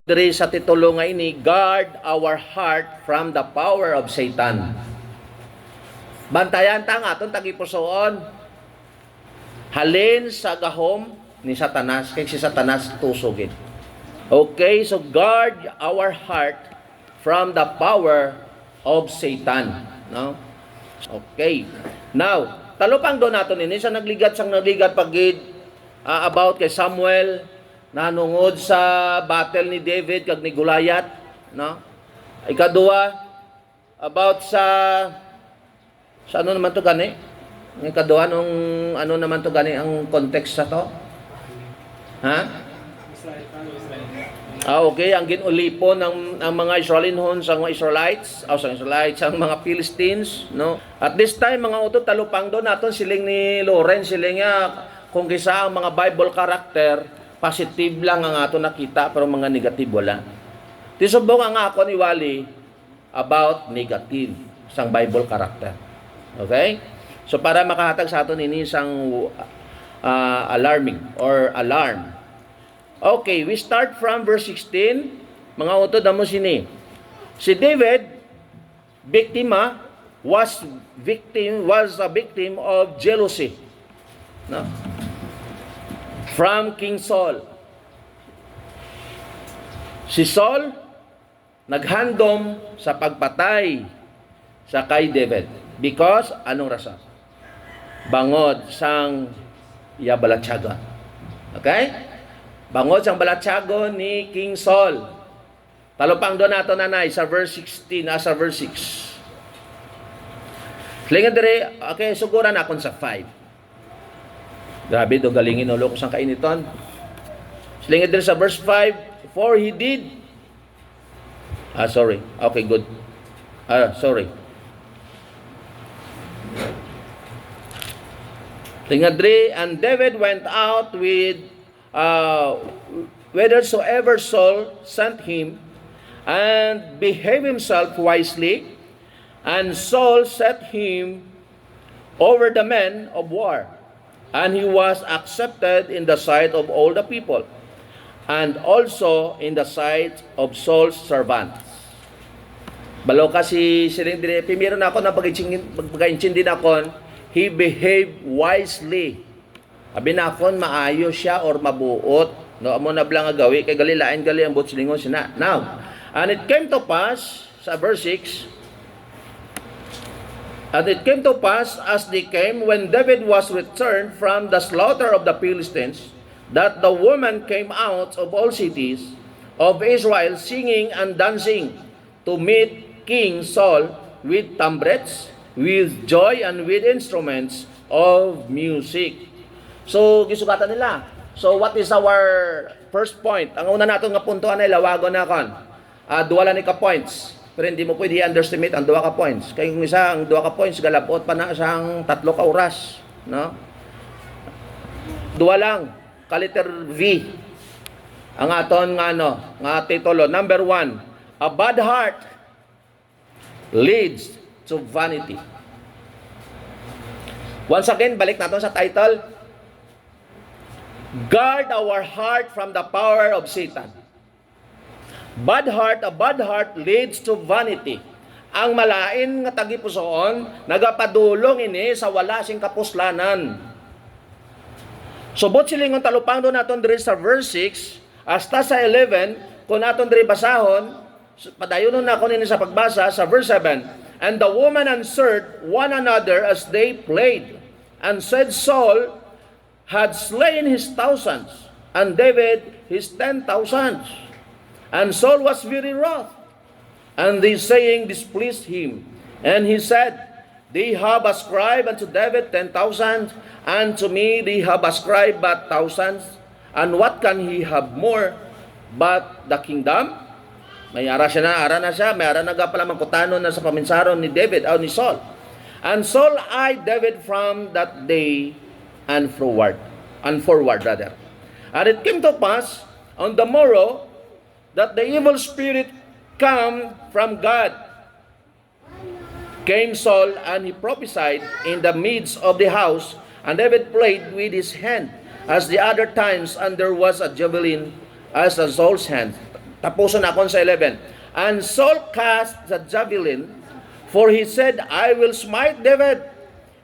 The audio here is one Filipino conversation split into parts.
Diri sa titulo nga ini, guard our heart from the power of Satan. Bantayan ta nga aton tagipusoon. Halin sa gahom ni Satanas, kay si Satanas tusugin. Okay, so guard our heart from the power of Satan, no? Okay. Now, talupang do naton ini sa nagligat pagid about kay Samuel nanungod sa battle ni David kag ni Goliath, no? Ikaduha about sa ano naman to gani? Ikaduha nung ano naman to gani ang context sa to? Ha? Okay, ang ginulipon ng mga Israelinhon sa mga Israelites, ang mga Philistines, no? At this time mga utot talupang do naton siling ni Lawrence siling nga kung kisa ang mga Bible character positive lang ang ato nakita pero mga negative wala. Tisubok ang ako ni Wally about negative sang Bible character. Okay? So para makahatag sa aton ini isang alarming or alarm. Okay, we start from verse 16. Mga utod mo sini. Si David was a victim of jealousy. No? From King Saul. Si Saul naghandom sa pagpatay sa kay David because anong rason? Bangod sang Yabalatyaga. Okay? Bangod sang balatyago ni King Saul. Talupang do nato nanay sa verse 16 sa verse 6. Lingan dire, okay, suguran akon sa 5. Grabe do galingin ulo ko sang kainiton. Lingan dire sa verse 5, for he did. Sorry. Okay, good. Sorry. Lingan dire, and David went out with whithersoever Saul sent him, and behave himself wisely, and Saul set him over the men of war, and he was accepted in the sight of all the people, and also in the sight of Saul's servants. Balo kasi siling dire, pimiro na ako na pag-intindi na kon, he behaved wisely. Abi na kon maayo siya or mabuot, no, amo na blang gawi kay galilain gali ang butsilingon sina. Now, and it came to pass sa verse 6, and it came to pass as they came when David was returned from the slaughter of the Philistines, that the woman came out of all cities of Israel singing and dancing to meet King Saul with tambrets, with joy and with instruments of music. So, gisugatan nila. So, what is our first point? Ang una nato nga puntuan ay lawagon na kon. Duwala ni ka points. Pero hindi mo pwede i-underestimate ang duwa ka points. Kaya kung isa, ang duwa ka points, galapot pa na siyang 3 ka oras. No? Duwa lang. Kaliter V. Ang aton nga titulo. Number 1. A bad heart leads to vanity. Once again, balik natin sa title. Guard our heart from the power of Satan. A bad heart leads to vanity. Ang malain nga tagipusoon, nagapadulong ini sa wala sing kapuslanan. Subot silingon talupang do naton diri sa verse 6 hasta sa 11, kung naton diri basahon, padayonon na ko nini sa pagbasa sa verse 7. And the woman answered one another as they played, and said, Saul had slain his thousands, and David his 10,000. And Saul was very wroth, and this saying displeased him. And he said, They have ascribed unto David 10,000, and to me they have ascribed but thousands. And what can he have more but the kingdom? May ara na siya, may ara na pala mangkutanon na sa paminsaron ni David, ni Saul. And Saul eyed David from that day and forward. And it came to pass on the morrow that the evil spirit come from God. Came Saul, and he prophesied in the midst of the house, and David played with his hand as the other times, and there was a javelin as a Saul's hand. Tapuson akon sa 11. And Saul cast the javelin, for he said, I will smite David,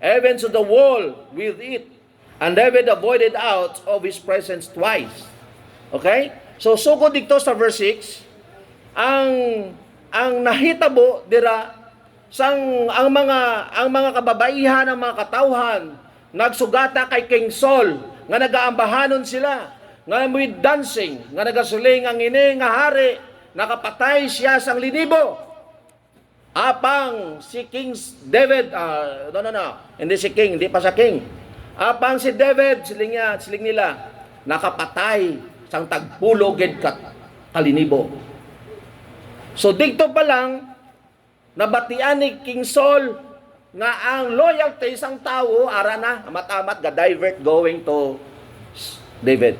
even to the wall with it. And David avoided out of his presence twice. Okay? So, sugod dito sa verse 6, ang nahitabo dira ang mga kababaihan, ang mga katawhan nagsugata kay King Saul nga nagaambahanon sila nga with dancing nga nagasuling ang ini nga hari nakapatay siya sang linibo apang si King David hindi si King, hindi pa sa King, apang si David siling nila nakapatay sang tagpulo gid kalinibo. So dito pa lang nabatian ni King Saul nga ang loyalty isang tao ara na amat-amat ga-divert going to David.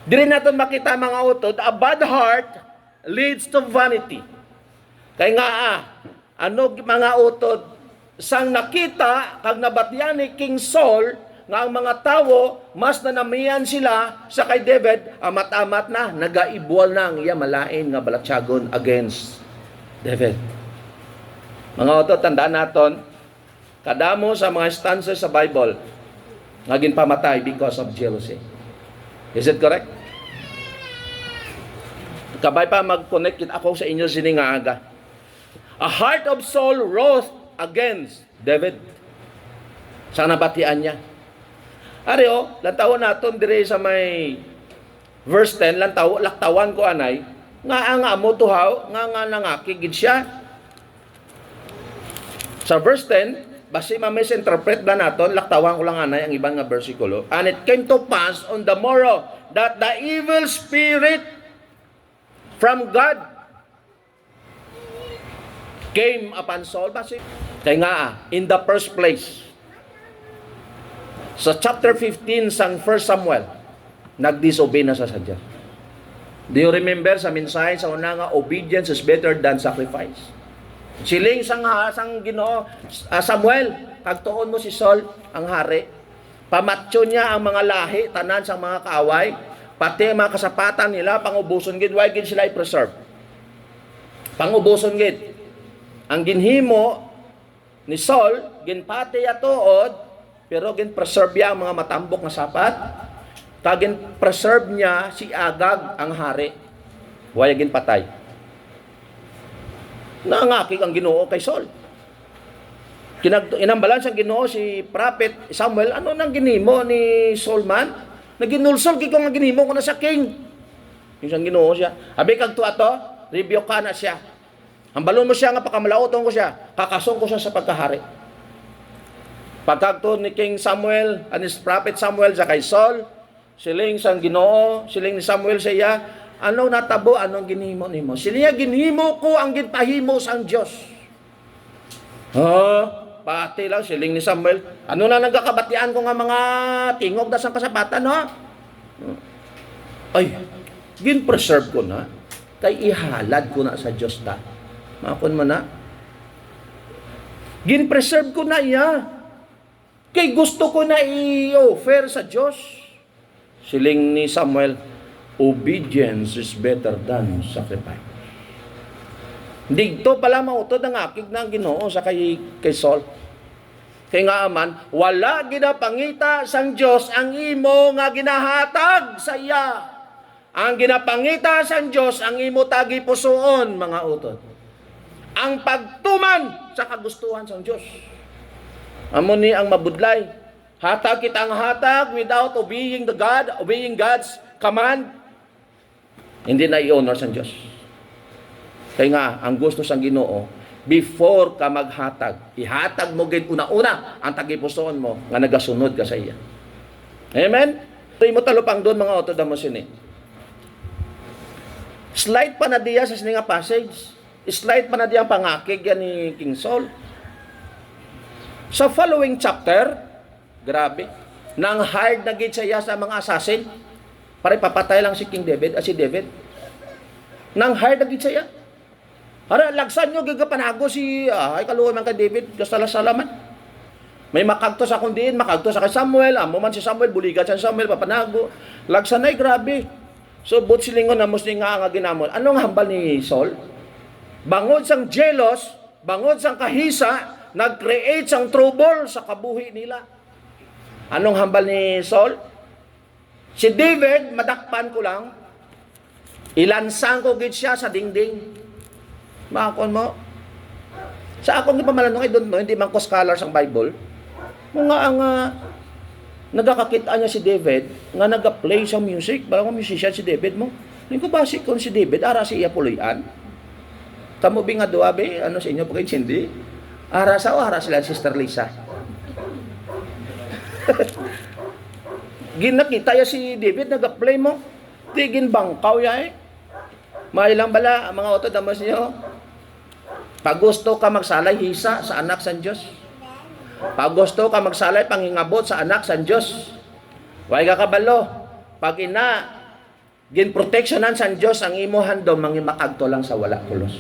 Dili naton makita mga utod, a bad heart leads to vanity. Kay nga ano mga utod sang nakita kag nabatian ni King Saul nga ang mga tao mas nanamian sila sa kay David, amat-amat na nagaibwal na ang iya malain nga balatyagon against David. Mga oto, tandaan naton, kadamo sa mga stances sa Bible, naging pamatay because of jealousy. Is it correct? Kabay pa mag-connect ako sa inyo sining nga aga. A heart of Saul wroth against David. Sa nabatian niya. Areo, lantawan naton dire sa may verse 10, laktawan ko anay, nga amo tuhaw, nga nangakigid siya. Sa verse 10, basi ma-misinterpret na naton, laktawan ko lang anay ang ibang nga bersikulo. And it came to pass on the morrow that the evil spirit from God came upon Saul. Basi, kaya nga, in the first place, sa chapter 15 sang 1 Samuel, nag-disobey na sa sadya. Do you remember sa mensahe sa una nga, obedience is better than sacrifice? Siling sang Ginoo Samuel, pagtuon mo si Saul ang hari. Pamatyo niya ang mga lahi, tanan sang mga kaaway, pati ang mga kasapatan nila, pangubuson gid, why gid sila i-preserve? Pangubuson gid. Ang ginhimo ni Saul, ginpati atuod, pero gin-preserve niya ang mga matambok na sapat. Gin-preserve niya si Agag ang hari. Why gin-patay? Nangakig ang Ginoo kay Saul. Inambalan sa Ginoo si Prophet Samuel, ano nang ginimo ni Saul man? Naginulsol kay kung ang ginimo ko na sa king. Yung Ginoo siya. Abi kag tuwa to, review ka na siya. Ambalon mo siya nga pakamalaoton ko siya, kakasong ko siya sa pagkahari. Pagkagto ni King Samuel, anis Prophet Samuel sa kay Saul, siling sang Ginoo, siling ni Samuel sa iya, ano natabo, anong ginhimo nimo? Sila ginhimo ko ang ginpahimo sang Dios. Pati lang siling ni Samuel, ano na nagkakabatian ko nga mga tingog na sang kasapatan, no? Ay, gin-preserve ko na, kay ihalad ko na sa Dios ta. Mapon mo na. Gin-preserve ko na iya. Kay gusto ko na i-offer sa Diyos. Siling ni Samuel, obedience is better than sacrifice. Digto pala mautod ang akig ng Ginoo sa kay Saul. Kaya nga aman, wala ginapangita sang Diyos ang imo nga ginahatag sa iya. Ang ginapangita sang Diyos ang imo tagi pusoon, mga utod. Ang pagtuman sa kagustuhan sang Diyos. Amo ni ang mabudlay. Hatag kita ang hatag without obeying God's command. Hindi na i-honor sa Diyos. Kaya nga, ang gusto sang Ginoo, before ka maghatag, ihatag mo gid una-una ang tagipusoon mo nga nagasunod ka sa iya. Amen? Ito mo talupang doon mga otod mo sini. Slide pa na diya sa sininga passage. Slide pa na diya ang pangakig yan ni King Saul. Sa following chapter, grabe, nang hired na gid siya sa mga assassin, para papatay lang si King David, si David. Nang hired na gid siya. Para lagsan nyo, gigapanago si, ay kaluwa man kay David, kasala-salaman. May makagto sa kundiin, makagto sa kay Samuel, amo man si Samuel, buligan sa Samuel, papanago. Lagsan ay, grabe. So, but silingon na musli nga ginamon. Anong hambal ni Saul? Bangod sang jealous, bangod sang kahisa, nag-create sang trouble sa kabuhi nila. Anong hambal ni Saul? Si David, madakpan ko lang, ilansang ko gid siya sa dingding. Makakon mo? Sa akong ipamalanong, I don't know, hindi man ko scholar sa Bible, mga ang nagkakakita niya si David, nga nag-play sa music, parang musician si David mo. Hindi ko basic kung si David, ara si Iapuluyan. Kamu nga duwabe, ano sa inyo pag hindi? Ara sa o ara sila Sister Lisa. Ginakita ya si David, nag-play mo. Tigin bangkaw ya eh. Mailang bala, mga oto damas niyo. Pag gusto ka magsalay, hisa sa anak sa Diyos. Pag gusto ka magsalay, pangingabot sa anak sa Diyos. Huwag ka kabalo. Pag ginproteksyonan sa Diyos, ang imo handom, mangimakagto lang sa wala kulos.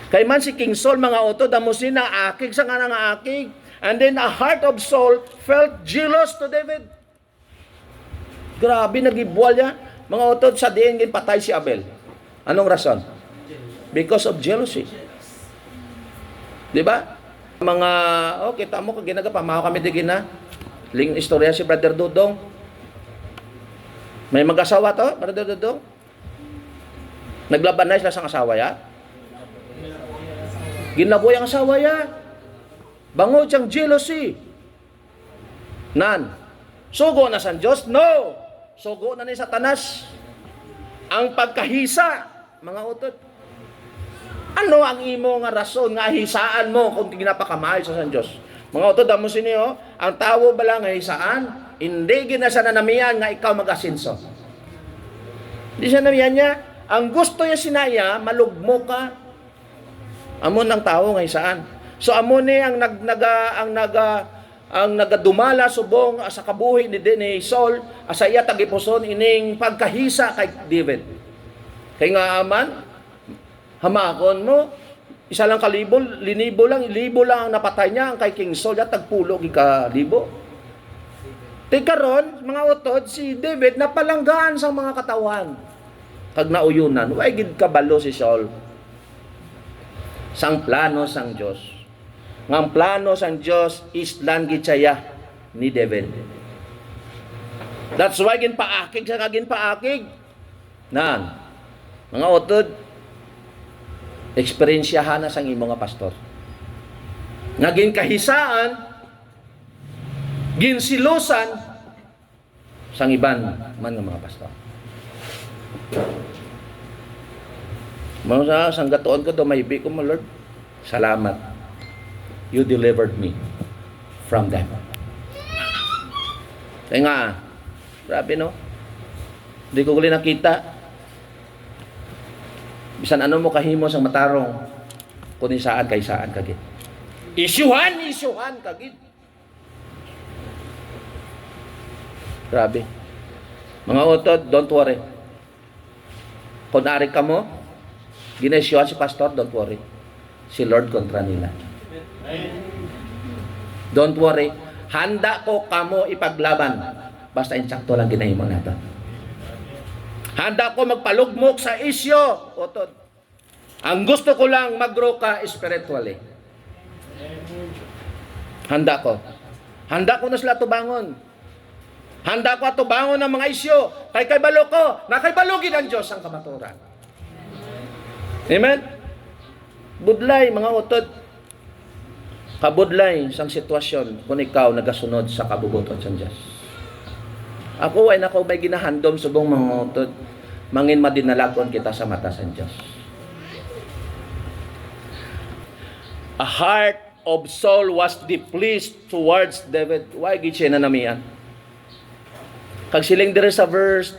Kay man si King Saul, mga oto, damusin na akig sa nga nga akig. And then a heart of Saul felt jealous to David. Grabe, nagibwal yan. Mga oto, sa diin, patay si Abel. Anong rason? Because of jealousy. Diba? Mga, kita mo, ginagapamaw kami di gina. Ling istorya si Brother Dudong. May mag-asawa to, Brother Dudong? Naglaban na sila sa asawa ya? Ginaboy ang asawa ya. Bangod siyang jealousy. Nan. Sugo na sa Diyos? No. Sugo na ni Satanas. Ang pagkahisa, mga utot. Ano ang imo nga rason nga hisaan mo kung ginapakamahal sa San Diyos? Mga utod, damo siniyo, ang tawo bala nga hisaan, hindi ginasa na namiyan nga ikaw mag-asinso. Hindi siya namiyan niya. Ang gusto niya sinaya, malugmo ka. Amon ang tawo nga hisaan. So amon ni ang nagadumala subong sa kabuhi ni Saul, asa iya tagipuson ining pagkahisa kay David. Kay nga aman, hamakon mo, isa lang kalibo, libo lang ang napatay niya, ang kay King Saul, at tagpulo, ikalibo. Tikaron, mga utod, si David, napalanggaan sa mga katawan. Kag nauyunan, way gid kabalo si Saul. Sang plano sang Diyos. Ngang plano sang Diyos, islan gid siya ni David. That's why ginpaakig sa kaginpaakig. Nan, mga utod, eksperyensyahan na sang imo nga pastor. Naging kahisaan, ginsilusan sang iban man nga mga pastor. Mga sang gatuon ko do maybe ko mo Lord. Salamat. You delivered me from them. Kaya nga, grabe no. Hindi ko uli nakita. Bisan ano mo kahimo sang matarong kunin saan kay saan kagid. Isyuhan kagid. Grabe. Mga utod, don't worry. Kung ari ka mo, ginaisyuhan si pastor, don't worry. Si Lord kontra nila. Don't worry. Handa ko kamo ipaglaban. Basta insakto lang ginahimo nato. Handa ko magpalugmok sa isyo. Utod. Ang gusto ko lang mag-grow ka spiritually. Handa ko. Handa ko na sila tubangon. Handa ko tubangon ng mga isyo. Kay balo ko. Na kay balugin ang Diyos ang kamaturan. Amen? Budlay, mga utod. Kabudlay sang sitwasyon kung ikaw nagasunod sa kabubuton sa Diyos. Ako ay nako may ginahandom subong mga utod. Mangin madinalagon kita sa mata sa Diyos. A heart of Saul was displeased towards David. Why gid siya nanamian? Kag siling dire sa verse,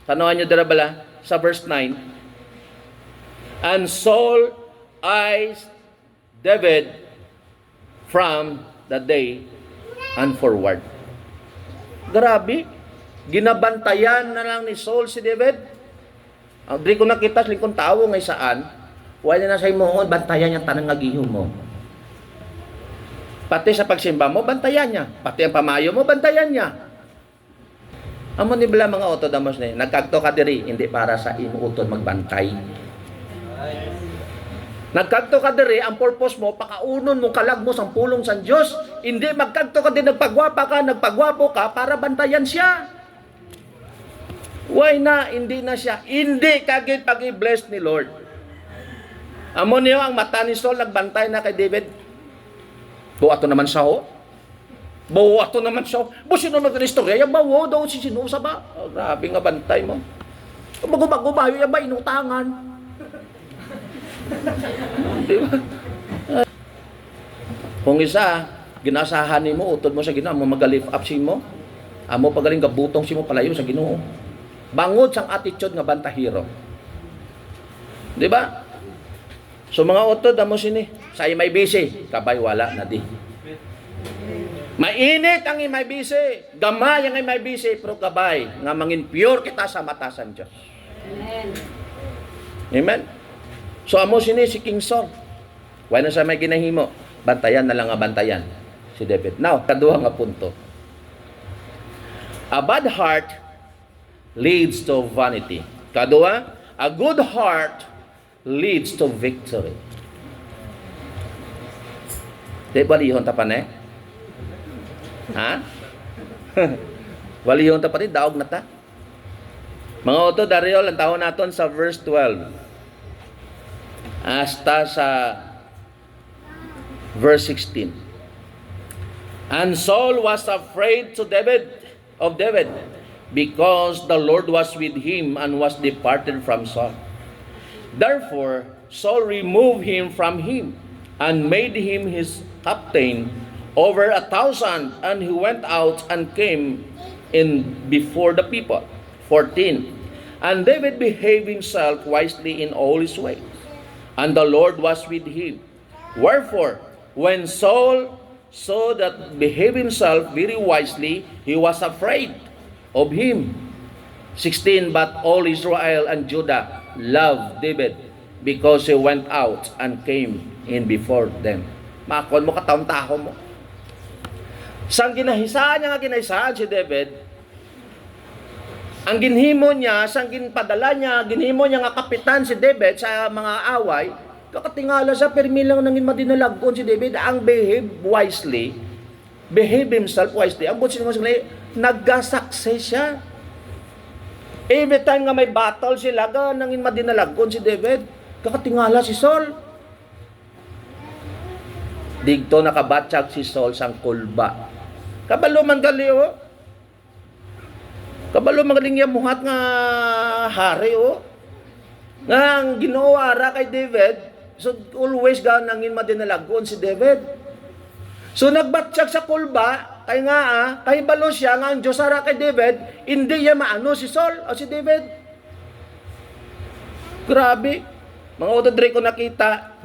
tanawan nyo dira bala, sa verse 9. And Saul eyes David from the day and forward. Grabe. Ginabantayan na lang ni Saul si David. Ang di ko nakita sa lingkong tao ngay saan, wala na sa imoon, bantayan niya tanang agihon mo. Pati sa pagsimba mo, bantayan niya. Pati ang pamayo mo, bantayan niya. Amo ni bala mga utod amos ni, nagkagto ka diri hindi para sa imuutod magbantay. Nagkagto ka diri, ang purpose mo pakaunon mo kalagmos ang pulong sa Dios. Hindi magkagto ka din nagpagwapo ka para bantayan siya. Why na hindi na siya? Hindi kagid pag-i-bless ni Lord. Amo niyo ang mata ni Saul nagbantay na kay David. Buato naman siya ho. Buato naman siya. Sino na istorya? Bawo daw si Sinusa ba? Oh, grabe nga bantay mo. Bago-bago yan ba inutangan? Di ba? Kung isa, ginasahan ni mo, utod mo sa Ginoo, mo mag-lift up si mo. Amo pagaling gabutong si mo palayo sa Ginoo. Bangod sang attitude nga bantahiro. Di ba? So mga utod amo sini, sa imay bisi, kabay wala na di. Mainit ang imay bisi, gamay ang imay bisi, pero kabay nga mangin pure kita sa mata sa Dios. Amen. Amen. So amo sini si King Saul. Why na sa may ginahimo? Bantayan na lang nga bantayan si David. Now, kaduha nga punto. A bad heart leads to vanity. Kaduha, a good heart leads to victory. Di ba lihon tapan eh? Ha? Walihon tapan daog na ta. Mga oto, Daryl, ang taon naton sa verse 12. Hasta sa verse 16. And Saul was afraid of David, because the Lord was with him and was departed from Saul. Therefore, Saul removed him from him and made him his captain over 1,000, and he went out and came in before the people. 14. And David behaved himself wisely in all his ways, and the Lord was with him. Wherefore, when Saul saw that behave himself very wisely, he was afraid of him. 16. But all Israel and Judah loved David, because he went out and came in before them. Makon mo kataon-taho mo. Sang ginahisaan niya nga ginahisaan si David, ang ginhimo niya, sang ginpadala niya, ginhimo niya nga kapitan si David sa mga away, kakatingala sa permi lang nangin madinalagkon si David, ang behave himself wisely. Ang butsin mo sila, nagka-success siya. Every time nga may battle sila, nangin madinalagkon si David, kakatingala si Saul. Digto nakabatsyag si Saul sang kulba. Kabalo man gali o. Kabalo magaling yung muhat nga hari o. Nga ang ginawa ra kay David, so always nangin madinalagon si David. So nagbatsyag sa kulba, kay nga kay balo siya nga ang Diyos ara kay David, hindi niya maano si Saul o si David. Grabe. Mga utodre ko nakita,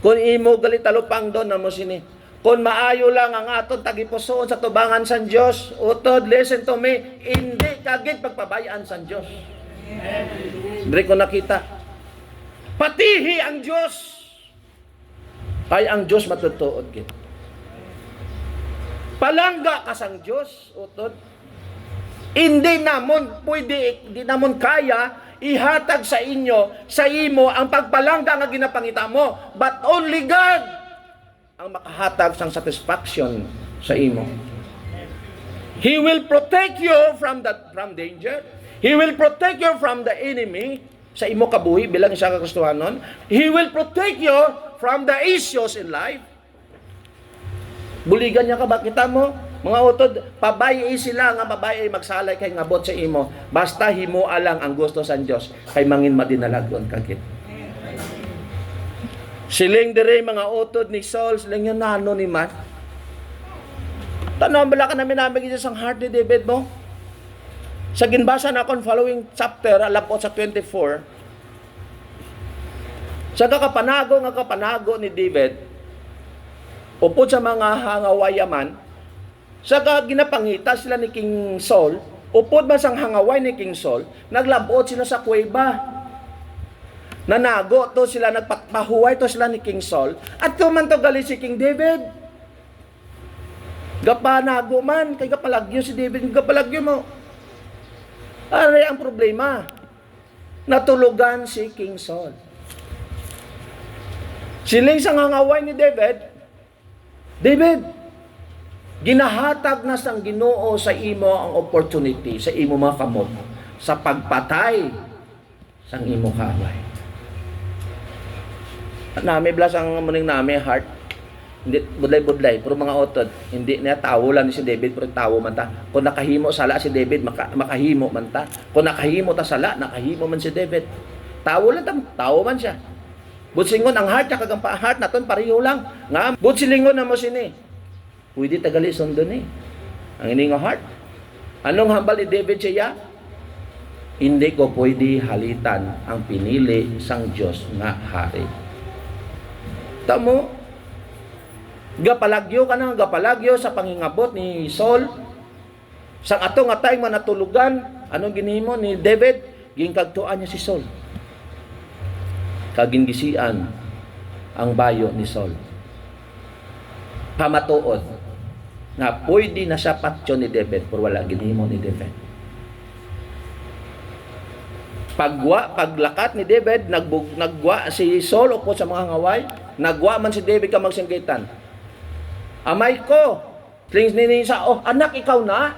kung imo gali talupang doon na mo sini. Kung maayo lang ang aton tagipusoon sa tubangan sa Diyos, utod, listen to me, hindi kagit pagpabayaan sa Diyos. Dre ko nakita. Patihi ang Diyos. Kay ang Diyos matutuod gid. Palangga ka sang Diyos, utod. Hindi namon kaya ihatag sa inyo, sa imo, ang pagpalangga nga ginapangita mo. But only God ang makahatag sang satisfaction sa imo. He will protect you from danger. He will protect you from the enemy sa imo kabuhi bilang isa ka Kristohanon. He will protect you from the issues in life. Buligan niya ka ba kita mo? Mga utod, pabayi sila nga babae magsalay kay ngabot sa imo. Basta himo alang ang gusto sa Dios kay mangin madinalagon kagit. Siling dire mga utod ni Saul, siling yung nano ni man. Tanong bala ka namin sang heart ni David mo? Sa ginbasa na akong following chapter, alapot sa 24, sa kapanago ni David, upod sa mga hangawayaman, sa ginapangita sila ni King Saul, upod man sang hangaway ni King Saul, naglabot sila sa kuweba. Nanago to sila, nagpahuway to sila ni King Saul, at tuman to gali si King David. Gapanago man, kay gapalagyo si David, gapalagyo mo. Ano ang problema? Natulugan si King Saul. Siling sa ngangaway ni David, ginahatag na sang Ginoo sa imo ang opportunity, sa imo mga kamot, sa pagpatay sang imo kaaway. Nami blas ang muning nami heart. Hindi budlay-budlay, pero mga otod, hindi niya tawo lang si David, pero tawo man ta. Kung nakahimo sala si David, makahimo man ta. Kung nakahimo ta sala, nakahimo man si David. Tawo lang ta, tawo man siya. Butsingon ang heart, kagang heart naton pareho lang. Nga, butsilingon na mo sini. Pwede tagali sundo ni. Ang ini nga heart. Anong hambal ni David siya? Hindi ko pwede halitan ang pinili sang Diyos nga hari. Tamo, gapalagyo ka na, gapalagyo sa pangingabot ni Saul. Sang ato nga tayong manatulugan, anong ginhimo ni David? Gingkagtuan niya si Saul. Kagingisian ang bayo ni Saul. Pamatuod na pwede na siya patyon ni David, pero wala ginhimo ni David. Paglakat ni David, nagwa si Saul upod sa mga ngaway, nagwa man si David ka magsinggitan. Amay ko, slings ni sa, oh anak ikaw na?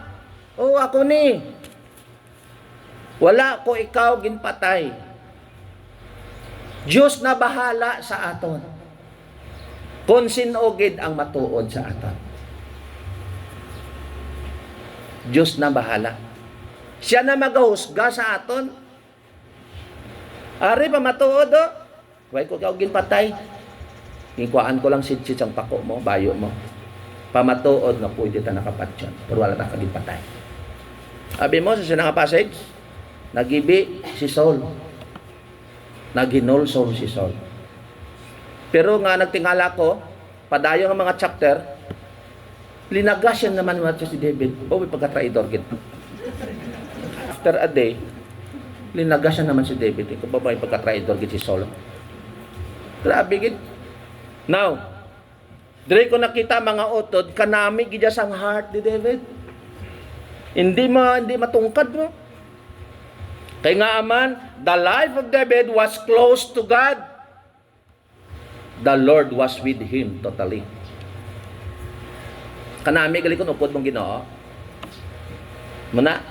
Oh ako ni. Wala ko ikaw ginpatay. Diyos na bahala sa aton. Kung sinugid ang matuod sa aton. Diyos na bahala. Siya na maghusga sa aton. Ari pa matuod o. Huwag ko ikaw ginpatay. Hingkuhaan ko lang sit-sit ang pako mo, bayo mo. Pamatuod na pwede ta nakapatyon. Pero wala ta kaginpatay. Abi mo sa sinang passage, nagibi si Saul. Naghinol Saul si Saul. Pero nga nagtingala ko, padayo ng mga chapter, linagasyan naman natin si David. O, may pagka-traidor git. After a day, linagasyan naman si David. Ikaw ba may pagka-traidor git si Saul? Grabe git. Now, dire ko nakita mga utod, kanami gidya sang heart ni David. Hindi matungkad mo. Kaya nga aman, the life of David was close to God. The Lord was with him totally. Kanami gali kun upod mong Ginoo. Muna.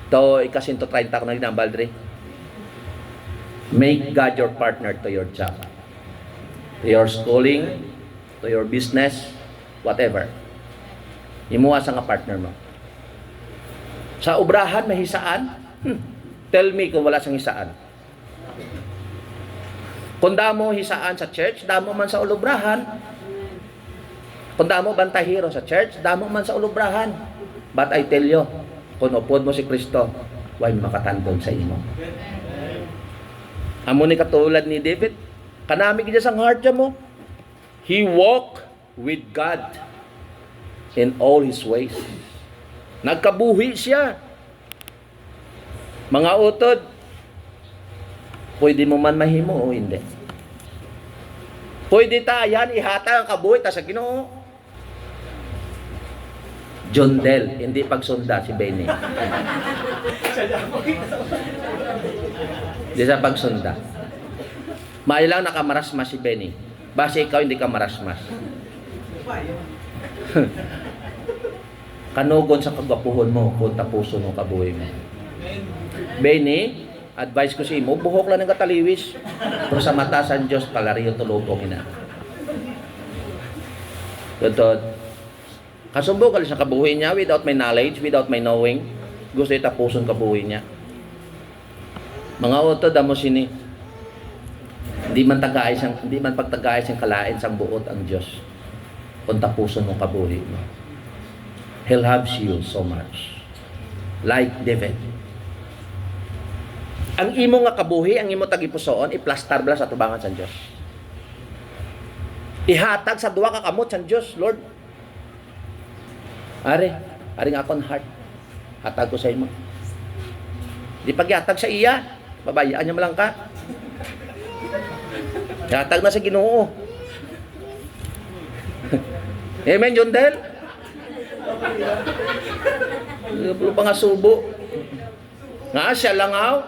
To ikasinto 30 ko na ginambal dre. Make God your partner to your job. To your schooling, to your business, whatever. Imuha sa nga partner mo. Sa obrahan mahisaan. Tell me kung wala sang hisaan. Kung damo hisaan sa church, damo man sa ulubrahan. Kung damo bantahiro sa church, damo man sa ulubrahan. But I tell you, kung upod mo si Kristo, why makatandon sa imo. Amo ni katulad ni David, kanami gid sang heart mo. He walked with God in all his ways. Nagkabuhi siya. Mga utod, pwede mo man mahimo o hindi. Pwede yan, ihata ang kabuhi ta sa Ginoo. John Del, hindi pagsunda si Benny. Hindi sa pagsunda. May lang nakamarasmas si Benny. Base ikaw hindi ka marasmas. Kanugon sa kagwapuhon mo, kung tapuso mo kabuhi mo. Benny, advice ko sa imo, buhok lang ng kataliwis. Pero sa mata sa Diyos, palariyo tulupong ina. Tutod. Kasumbo ka sa kabuhi niya without my knowledge, without my knowing. Gusto itapuson kabuhi niya. Mga utod, amo sini. Hindi man pagtagay siyang kalain sang buot ang Diyos. Kung tapuson mo kabuhi mo. He loves you so much. Like David. Ang imo nga kabuhi, ang imo tagipusoon, iplastar bala sa tubangan sa Diyos. Ihatag sa duwa ka kamot sa Diyos, Lord. Ari nga akong heart. Hatag ko sa imo. Di paghatag sa iya, babayaan niya malang ka. Hatag na sa Ginoo. Amen, John Del? Pulo pa nga subo. Nga siya langaw,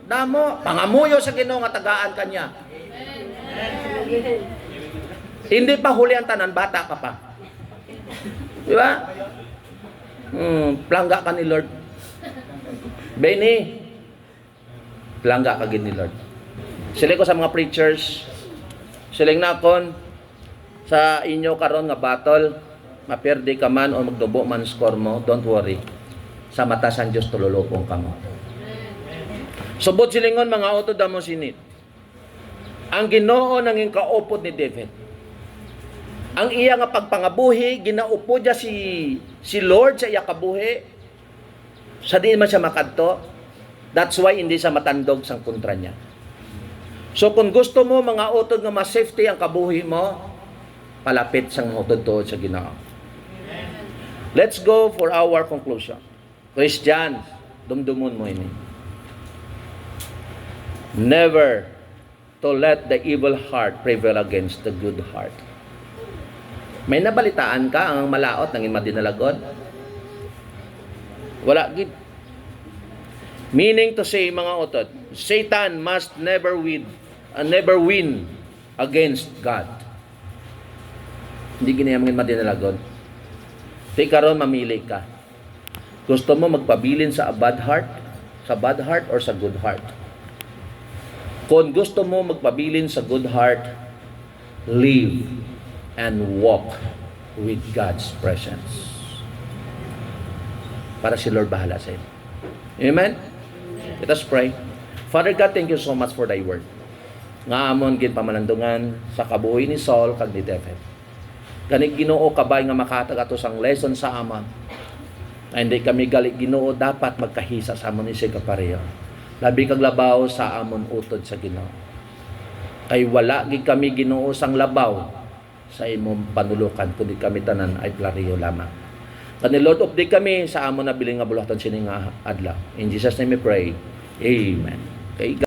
damo, pangamuyo sa Ginoo nga tagaan kanya. Hindi pa huli ang tanan, bata ka pa. Di ba? Plangga ka ni Lord. Benny, plangga ka gid ni Lord. Sila ko sa mga preachers, siling nakon sa inyo karon nga battle, maperde ka man o magdubo man score mo, don't worry. Sa mata sa Diyos tululupong ka mo. Subot silingon mga utod mo sinit. Ang Ginoo nanging kaupod ni David. Ang iya nga pagpangabuhi, ginaupo niya si Lord sa iya kabuhi. Sa di man siya makadto. That's why hindi sa matandog sang kontra niya. So kung gusto mo mga utod nga ma-safety ang kabuhi mo, palapit sang utod tuod sa Ginoo. Let's go for our conclusion. Christians, dumdumon mo ini. Never to let the evil heart prevail against the good heart. May nabalitaan ka ang malaot nangin madinalagon? Wala gid. Meaning to say mga utod, Satan must never win against God. Hindi ginayamangin madinalagon. Di karon mamili ka. Gusto mo magpabilin sa bad heart? Sa bad heart or sa good heart? Kung gusto mo magpabilin sa good heart, live and walk with God's presence. Para si Lord bahala sa iyo. Amen? Let us pray. Father God, thank you so much for thy word. Nga amon gid pamalandungan sa kabuhi ni Saul kag ni David. Gani Ginoo kabay nga makatag ato sang lesson sa amon. Hindi kami gali Ginoo dapat magkahisa sa amon ni siya kapareho. Labi kag labaw sa amon utod sa Ginoo. Kay wala gid kami Ginoo sang labaw sa imong panulukan kundi kami tanan ay plareho lamang. Kani Lord update kami sa amon na biling nga buluhaton sini nga adlaw. In Jesus name we pray. Amen. Okay.